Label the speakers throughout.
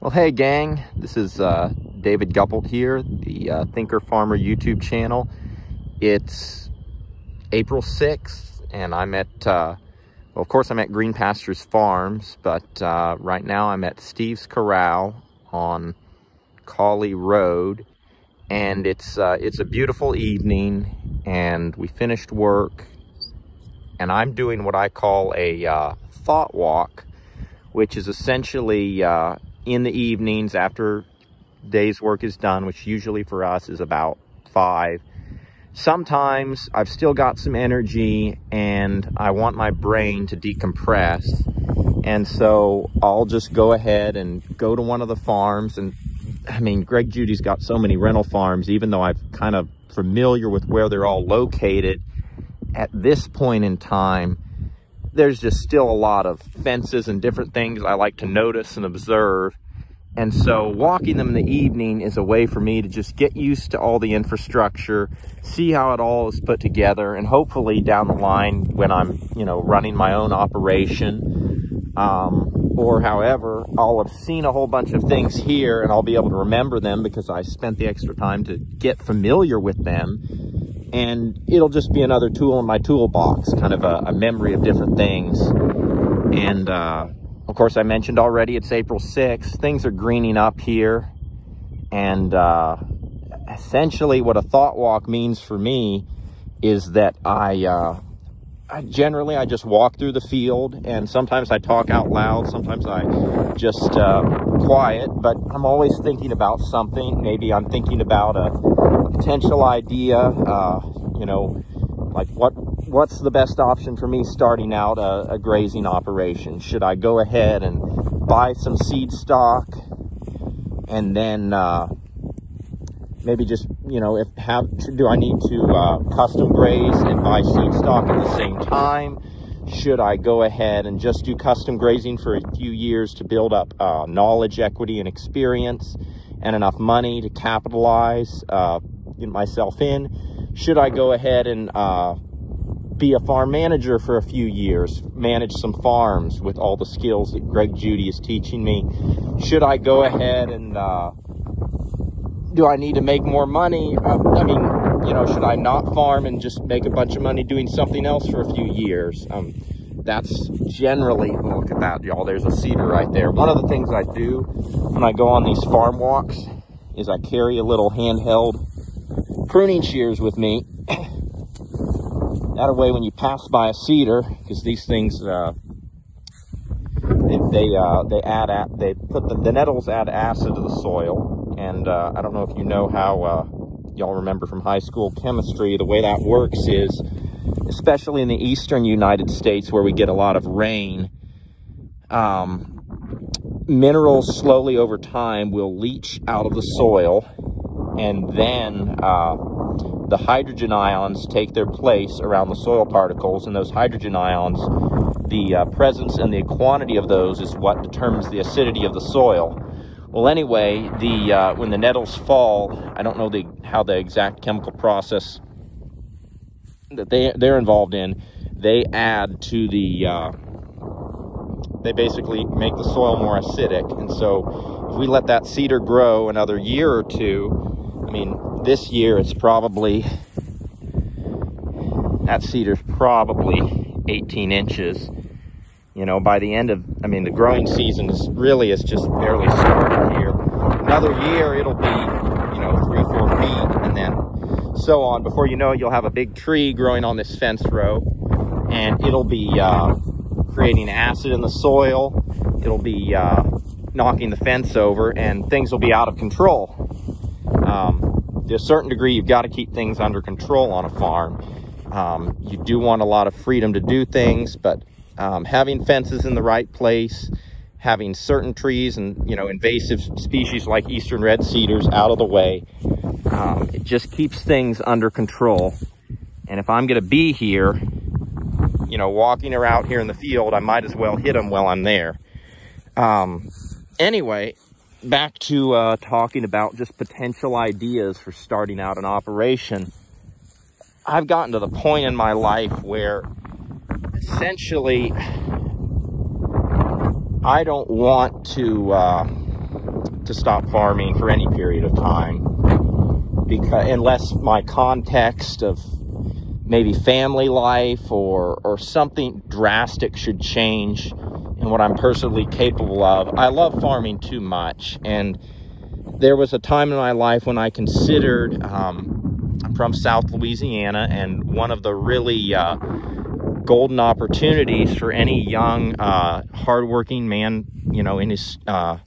Speaker 1: Well, hey gang, this is David Guppelt here, the Thinker Farmer YouTube channel. It's April 6th and I'm at, well, of course I'm at Green Pastures Farms, but right now I'm at Steve's Corral on Cawley Road, and it's a beautiful evening and we finished work and I'm doing what I call a thought walk, which is essentially in the evenings after day's work is done, which usually for us is about 5. Sometimes I've still got some energy and I want my brain to decompress. And so I'll just go ahead and go to one of the farms. And I mean, Greg Judy's got so many rental farms, even though I'm kind of familiar with where they're all located. At this point in time, there's just still a lot of fences and different things I like to notice and observe. And so walking them in the evening is a way for me to just get used to all the infrastructure, see how it all is put together, and hopefully down the line when I'm, running my own operation, or however, I'll have seen a whole bunch of things here and I'll be able to remember them because I spent the extra time to get familiar with them. And it'll just be another tool in my toolbox, kind of a memory of different things. And of course, I mentioned already, it's April 6th. Things are greening up here. And essentially what a thought walk means for me is that I generally just walk through the field, and sometimes I talk out loud, sometimes I just quiet, but I'm always thinking about something. Maybe I'm thinking about a potential idea, like what's the best option for me starting out a grazing operation? Should I go ahead and buy some seed stock and then maybe just, do I need to custom graze and buy seed stock at the same time? Should I go ahead and just do custom grazing for a few years to build up knowledge, equity, and experience and enough money to capitalize myself in? Should I go ahead and be a farm manager for a few years, manage some farms with all the skills that Greg Judy is teaching me? Should I go ahead and do I need to make more money? Should I not farm and just make a bunch of money doing something else for a few years? That's generally, look at that, y'all, there's a cedar right there. One of the things I do when I go on these farm walks is I carry a little handheld pruning shears with me. That way when you pass by a cedar, because these things, the nettles add acid to the soil. And I don't know if you know how, y'all remember from high school chemistry, the way that works is, especially in the eastern United States where we get a lot of rain, minerals slowly over time will leach out of the soil, and then the hydrogen ions take their place around the soil particles, and those hydrogen ions, the presence and the quantity of those is what determines the acidity of the soil. Well, anyway, when the nettles fall, I don't know how the exact chemical process that they're involved in. They add to they basically make the soil more acidic. And so if we let that cedar grow another year or two, this year it's probably, that cedar's probably 18 inches. By the end of, the growing season is just barely started here. Another year, it'll be, 3-4 feet, and then so on. Before you know it, you'll have a big tree growing on this fence row, and it'll be creating acid in the soil. It'll be knocking the fence over, and things will be out of control. To a certain degree, you've got to keep things under control on a farm. You do want a lot of freedom to do things, but having fences in the right place, having certain trees and, invasive species like eastern red cedars out of the way, it just keeps things under control. And if I'm going to be here, walking around here in the field, I might as well hit them while I'm there. Anyway, back to talking about just potential ideas for starting out an operation. I've gotten to the point in my life where essentially I don't want to to stop farming for any period of time, because unless my context of maybe family life or something drastic should change in what I'm personally capable of. I love farming too much, and there was a time in my life when I considered, I'm from South Louisiana, and one of the really golden opportunities for any young, hardworking man, you know, in his 20s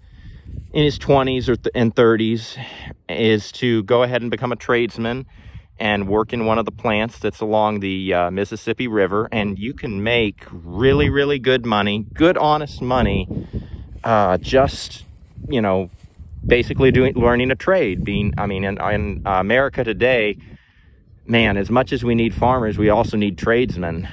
Speaker 1: and 30s, is to go ahead and become a tradesman and work in one of the plants that's along the Mississippi River, and you can make really, really good money, good, honest money, just, you know, basically learning a trade. In America today, man, as much as we need farmers, we also need tradesmen.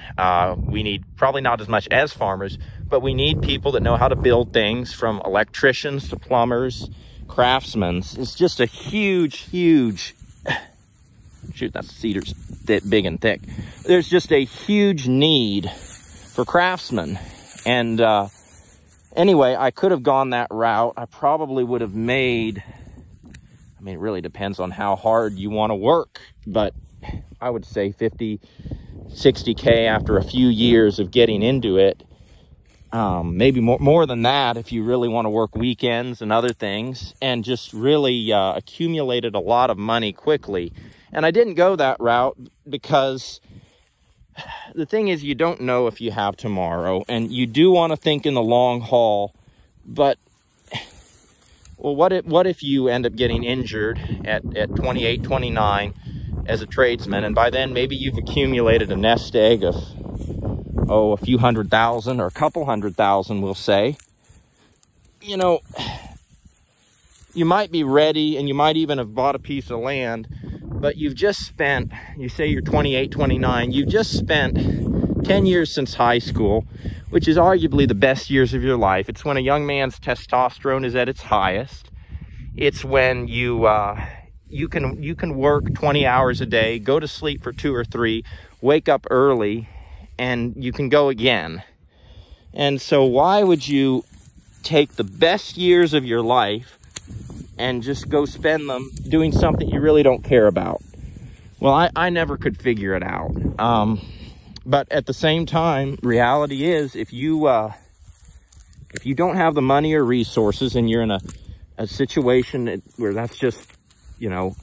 Speaker 1: We need probably not as much as farmers, but we need people that know how to build things, from electricians to plumbers, craftsmen. It's just a huge, shoot, that's cedars, big and thick. There's just a huge need for craftsmen. And anyway, I could have gone that route. I probably would have made, I mean, it really depends on how hard you want to work, but I would say 50, 60K after a few years of getting into it. Maybe more than that if you really want to work weekends and other things, and just really accumulated a lot of money quickly. And I didn't go that route because the thing is, you don't know if you have tomorrow, and you do want to think in the long haul. But, well, what if you end up getting injured at 28, 29 as a tradesman, and by then maybe you've accumulated a nest egg of, a few $100,000 or a couple $100,000, we'll say. You know, you might be ready, and you might even have bought a piece of land, but you've just spent, you say you're 28, 29, you've just spent 10 years since high school, which is arguably the best years of your life. It's when a young man's testosterone is at its highest. It's when you can work 20 hours a day, go to sleep for 2 or 3, wake up early, and you can go again. And so why would you take the best years of your life and just go spend them doing something you really don't care about? Well, I never could figure it out. But at the same time, reality is, if you don't have the money or resources, and you're in a situation where that's just, you know,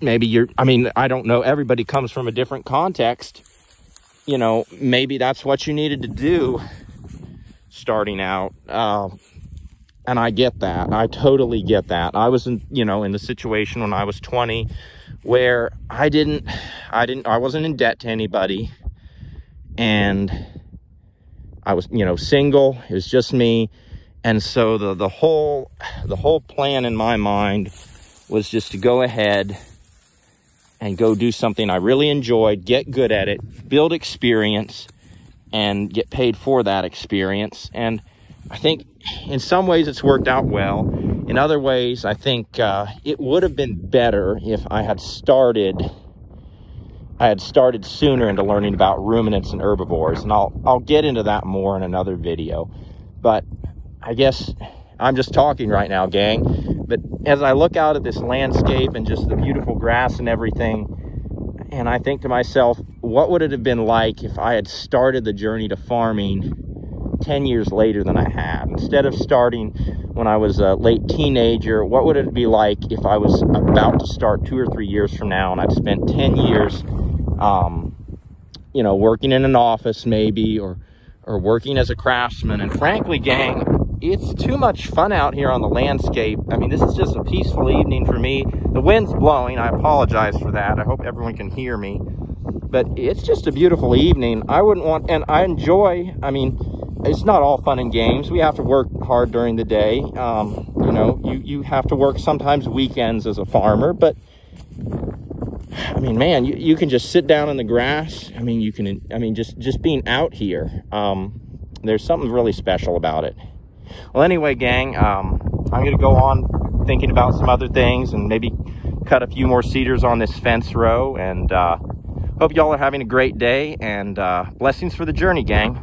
Speaker 1: maybe I don't know, everybody comes from a different context. You know, maybe that's what you needed to do starting out. And I get that. I totally get that. I was in the situation when I was 20 where I wasn't in debt to anybody, and I was, single. It was just me. And so the whole plan in my mind was just to go ahead and go do something I really enjoyed, get good at it, build experience, and get paid for that experience. And I think in some ways it's worked out well. In other ways, I think it would have been better if I had started sooner into learning about ruminants and herbivores. And I'll get into that more in another video. But I guess I'm just talking right now, gang. But as I look out at this landscape and just the beautiful grass and everything, and I think to myself, what would it have been like if I had started the journey to farming 10 years later than I had? Instead of starting when I was a late teenager, what would it be like if I was about to start 2 or 3 years from now, and I'd spent 10 years, working in an office maybe, or working as a craftsman? And frankly, gang, it's too much fun out here on the landscape. I mean, this is just a peaceful evening for me. The wind's blowing. I apologize for that. I hope everyone can hear me. But it's just a beautiful evening. I wouldn't want, and I enjoy, it's not all fun and games. We have to work hard during the day. You have to work sometimes weekends as a farmer, but man, you can just sit down in the grass. Just being out here, there's something really special about it. Well, anyway, gang, I'm going to go on thinking about some other things and maybe cut a few more cedars on this fence row. And hope y'all are having a great day, and blessings for the journey, gang.